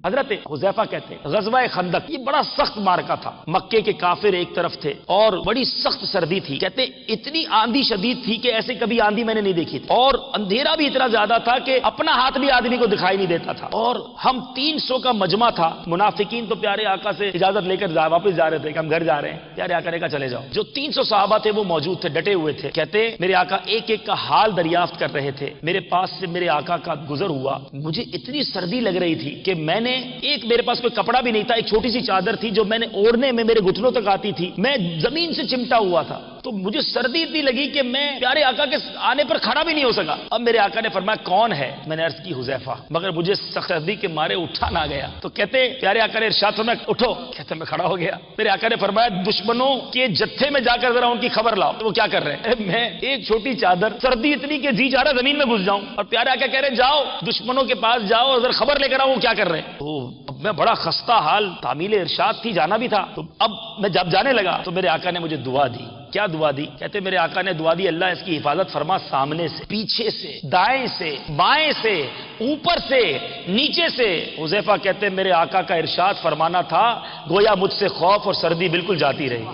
حضرت حذیفہ کہتے ہیں غزوہ خندق یہ بڑا سخت معرکہ تھا، مکے کے کافر ایک طرف تھے اور بڑی سخت سردی تھی، کہتے اتنی آندھی شدید تھی کہ ایسے کبھی آندھی میں نے نہیں دیکھی تھی، اور اندھیرا بھی اتنا زیادہ تھا کہ اپنا ہاتھ بھی آدمی کو دکھائی نہیں دیتا تھا، اور ہم 300 کا مجمع تھا، منافقین تو پیارے آقا سے اجازت لے کر واپس جا رہے تھے کہ ہم گھر جا رہے ہیں، پیارے آقا نے کہا چلے جاؤ، جو 300 صحابہ تھے وہ موجود تھے، ڈٹے ہوئے تھے، کہتے میرے آقا ایک ایک کا حال دریافت کر رہے تھے، میرے پاس سے میرے آقا کا گزر ہوا، مجھے اتنی سردی لگ رہی تھی کہ میں نے میرے پاس کوئی کپڑا بھی نہیں تھا، ایک چھوٹی سی چادر تھی جو میں نے اوڑھنے میں میرے گھٹنوں تک آتی تھی، میں زمین سے چمٹا ہوا تھا، تو مجھے سردی اتنی لگی کہ میں پیارے آقا کے آنے پر کھڑا بھی نہیں ہو سکا۔ اب میرے آقا نے فرمایا کون ہے؟ میں نے عرض کی حذیفہ، مگر مجھے سردی کے مارے اٹھا نہ گیا، تو کہتے پیارے آقا نے ارشاد فرمایا اٹھو، کہتے میں کھڑا ہو گیا، میرے آقا نے فرمایا دشمنوں کے جتھے میں جا کر ذرا ان کی خبر لاؤ، تو وہ کیا کر رہے ہیں؟ میں ایک چھوٹی چادر، سردی اتنی کہ جی چاہ رہا زمین میں گھس جاؤں، اور پیارے آقا کہہ رہے جاؤ دشمنوں کے پاس جاؤ اور ذرا خبر لے کر آؤ وہ کیا کر رہے ہیں۔ تو اب میں بڑا خستہ حال، تعمیل ارشاد تھی، جانا بھی تھا، تو اب میں جب جانے لگا تو میرے آقا نے مجھے دعا دی۔ کیا دعا دی؟ کہتے میرے آقا نے دعا دی اللہ اس کی حفاظت فرما، سامنے سے، پیچھے سے، دائیں سے، بائیں سے، اوپر سے، نیچے سے۔ حذیفہ کہتے میرے آقا کا ارشاد فرمانا تھا گویا مجھ سے خوف اور سردی بالکل جاتی رہی۔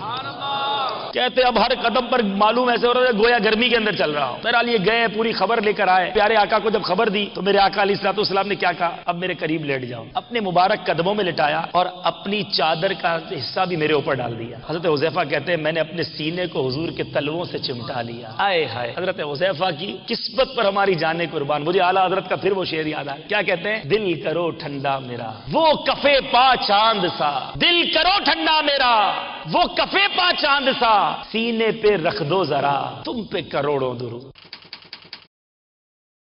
کہتے اب ہر قدم پر معلوم ایسے ہو رہا ہے گویا گرمی کے اندر چل رہا ہوں۔ بہرحال یہ گئے، پوری خبر لے کر آئے، پیارے آقا کو جب خبر دی تو میرے آقا علیہ الصلوۃ والسلام نے کیا کہا؟ اب میرے قریب لیٹ جاؤ، اپنے مبارک قدموں میں لٹایا اور اپنی چادر کا حصہ بھی میرے اوپر ڈال دیا۔ حضرت حذیفہ کہتے ہیں میں نے اپنے سینے کو حضور کے تلووں سے چمٹا لیا۔ آئے ہائے، حضرت حذیفہ کی قسمت پر ہماری جانیں قربان۔ مجھے اعلیٰ حضرت کا پھر وہ شعر یاد آیا، کیا کہتے ہیں؟ دل کرو ٹھنڈا میرا وہ کفے پا چاند سا، دل کرو ٹھنڈا میرا وہ کفے پا چاند سا، سینے پہ رکھ دو ذرا تم پہ کروڑوں درود۔